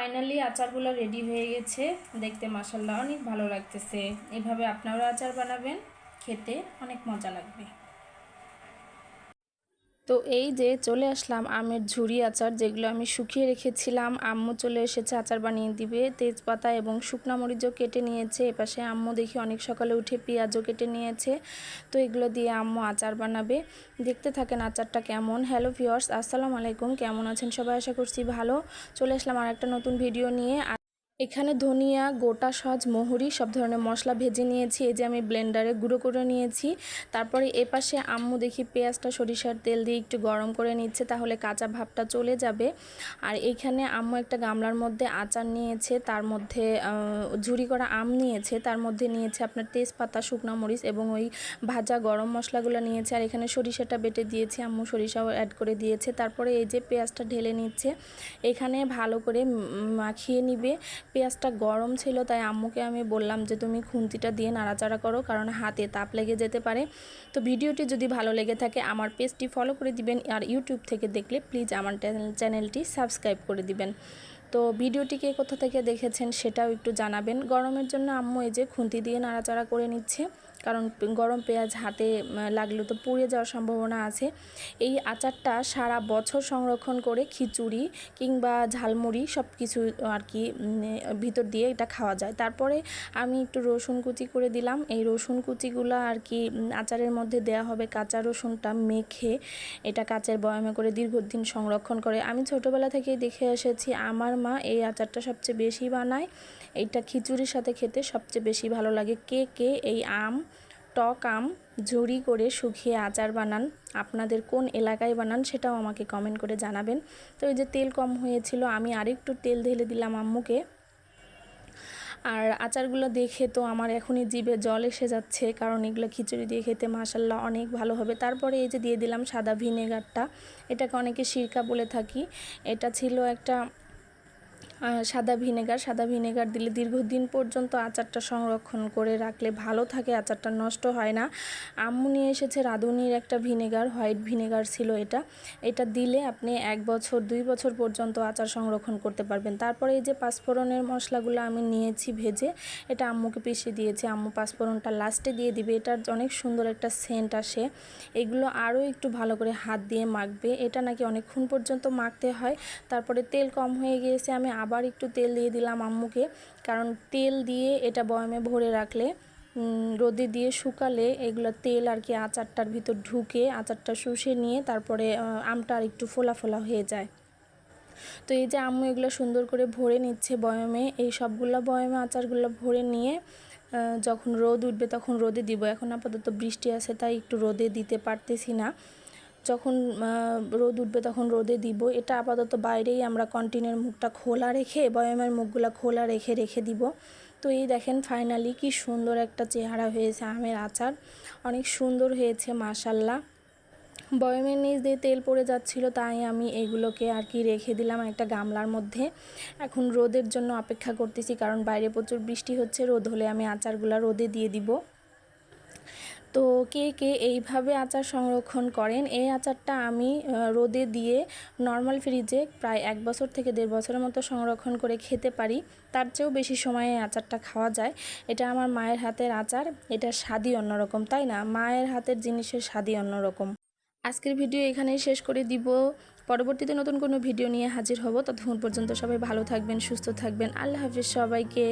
Finally আচারগুলো ready হয়ে গেছে। দেখতে মাশাআল্লাহ অনেক ভালো লাগতেছে। এভাবে আপনারা আচার বানাবেন, খেতে অনেক মজা লাগবে। তো এই যে চলে আসলাম আমের ঝুরি আচার, যেগুলো আমি শুকিয়ে রেখেছিলাম। আম্মু চলে এসেছে আচার বানিয়ে দিবে। তেজপাতা এবং শুকনা মরিচও কেটে নিয়েছে। এপাশে আম্মু দেখি অনেক সকালে উঠে পেঁয়াজও কেটে নিয়েছে। তো এগুলো দিয়ে আম্মু আচার বানাবে। দেখতে থাকেন আচারটা কেমন। হ্যালো ভিউয়ার্স, আসসালামু আলাইকুম। কেমন আছেন সবাই? আশা করছি ভালো। চলে আসলাম আর একটা নতুন ভিডিও নিয়ে। এখানে ধনিয়া, গোটা সজ, মহুরি সব ধরনের মশলা ভেজে নিয়েছি। এই যে আমি ব্লেন্ডারে গুঁড়ো করে নিয়েছি। তারপরে এপাশে আম্মু দেখি পেঁয়াজটা সরিষার তেল দিয়ে একটু গরম করে নিচ্ছে, তাহলে কাঁচা ভাবটা চলে যাবে। আর এইখানে আম্মু একটা গামলার মধ্যে আচার নিয়েছে, তার মধ্যে ঝুরি করা আম নিয়েছে, তার মধ্যে নিয়েছে আপনার তেজপাতা, শুকনো মরিচ এবং ওই ভাজা গরম মশলাগুলো নিয়েছে। আর এখানে সরিষাটা বেটে দিয়েছি, আম্মু সরিষাও অ্যাড করে দিয়েছে। তারপরে এই যে পেঁয়াজটা ঢেলে নিচ্ছে, এখানে ভালো করে মাখিয়ে নিবে। পেঁয়াজটা গরম ছিল, তাই আম্মুকে আমি বললাম যে তুমি খুন্তিটা দিয়ে নাড়াচাড়া করো, কারণ হাতে তাপ লেগে যেতে পারে। তো ভিডিওটি যদি ভালো লেগে থাকে আমার পেজটি ফলো করে দিবেন, আর ইউটিউব থেকে দেখলে প্লিজ আমার চ্যানেলটি সাবস্ক্রাইব করে দিবেন। তো ভিডিওটিকে কোথা থেকে দেখেছেন সেটাও একটু জানাবেন। গরমের জন্য আম্মু এই যে খুন্তি দিয়ে নাড়াচাড়া করে নিচ্ছে, কারণ গরম পেঁয়াজ হাতে লাগলে তো পুড়ে যাওয়ার সম্ভাবনা আছে। এই আচারটা সারা বছর সংরক্ষণ করে খিচুড়ি কিংবা ঝালমুড়ি সব কিছু আর কি ভিতর দিয়ে এটা খাওয়া যায়। তারপরে আমি একটু রসুন কুচি করে দিলাম। এই রসুন কুচিগুলো আর কি আচারের মধ্যে দেয়া হবে। কাঁচা রসুনটা মেখে এটা কাচের বয়ামে করে দীর্ঘদিন সংরক্ষণ করে। আমি ছোটোবেলা থেকেই দেখে এসেছি আমার মা এই আচারটা সবচেয়ে বেশি বানায়। এইটা খিচুড়ির সাথে খেতে সবচেয়ে বেশি ভালো লাগে। কে কে এই টক আম ঝুরি করে শুকিয়ে আচার বানান, আপনাদের কোন এলাকায় বানান সেটাও আমাকে কমেন্ট করে জানাবেন। তো এই যে তেল কম হয়েছিল, আমি আরেকটু তেল ঢেলে দিলাম আম্মুকে। আর আচারগুলো দেখে তো আমার এখনই জিভে জল এসে যাচ্ছে, কারণ এগুলো খিচুড়ি দিয়ে খেতে মাশাআল্লাহ অনেক ভালো হবে। তারপরে এই যে দিয়ে দিলাম সাদা ভিনেগারটা, এটাকে অনেকে সিরকা বলে থাকি। এটা ছিল একটা সাদা ভিনেগার দিলে দীর্ঘদিন পর্যন্ত আচারটা সংরক্ষণ করে রাখলে ভালো থাকে, আচারটা নষ্ট হয় না। আম্মু নিয়ে এসেছে রাঁধুনির একটা ভিনেগার, হোয়াইট ভিনেগার ছিল এটা দিলে আপনি 1 বছর 2 বছর পর্যন্ত আচার সংরক্ষণ করতে পারবেন। তারপরে এই যে পাঁচফোড়নের মশলাগুলো আমি নিয়েছি ভেজে, এটা আম্মুকে পিষে দিয়েছি। আম্মু পাঁচফোড়নটা লাস্টে দিয়ে দিবে, এটার অনেক সুন্দর একটা সেন্ট আসে। এগুলো আরও একটু ভালো করে হাত দিয়ে মাখবে, এটা নাকি অনেকক্ষণ পর্যন্ত মাখতে হয়। তারপরে তেল কম হয়ে গিয়েছে, আমি আবার একটু তেল দিয়ে দিলাম আম্মুকে, কারণ তেল দিয়ে এটা বয়ামে ভরে রাখলে রোদে দিয়ে শুকালে এগুলো তেল আর কি আচারটার ভিতর ঢুকে আচারটা শুষে নিয়ে তারপরে আমটা আর একটু ফোলা ফোলা হয়ে যায়। তো এই যে আম্মু এগুলো সুন্দর করে ভরে নিচ্ছে বয়ামে। এই সবগুলো বয়ামে আচারগুলো ভরে নিয়ে যখন রোদ উঠবে তখন রোদে দিব। এখন আপাতত বৃষ্টি আছে তাই একটু রোদে দিতে পারতেছি না। যখন রোদ উঠবে তখন রোদে দিব। এটা আপাতত বাইরেই আমরা কন্টিনের মুখটা খোলা রেখে, বয়ামের মুখগুলো খোলা রেখে রেখে দিব। তো এই দেখেন ফাইনালি কি সুন্দর একটা চেহারা হয়েছে আমের আচার, অনেক সুন্দর হয়েছে মাশাআল্লাহ। বয়ামের নিচ দিয়ে তেল পড়ে যাচ্ছিল, তাই আমি এগুলোকে আর কি রেখে দিলাম একটা গামলার মধ্যে। এখন রোদের জন্য অপেক্ষা করতেছি, কারণ বাইরে প্রচুর বৃষ্টি হচ্ছে। রোদ হলে আমি আচারগুলো রোদে দিয়ে দিব। তো কে কে এইভাবে আচার সংরক্ষণ করেন? এই আচারটা আমি রোদে দিয়ে নর্মাল ফ্রিজে প্রায় 1 বছর থেকে 1.5 বছরের মতো সংরক্ষণ করে খেতে পারি। তার চেয়েও বেশি সময়ে আচারটা খাওয়া যায়। এটা আমার মায়ের হাতের আচার, এটা স্বাদই অন্যরকম, তাই না? মায়ের হাতের জিনিসের স্বাদই অন্যরকম। আজকের ভিডিও এখানেই শেষ করে দিব। পরবর্তীতে নতুন কোনো ভিডিও নিয়ে হাজির হব। ততক্ষণ পর্যন্ত সবাই ভালো থাকবেন, সুস্থ থাকবেন। আল্লাহ হাফিজ সবাইকে।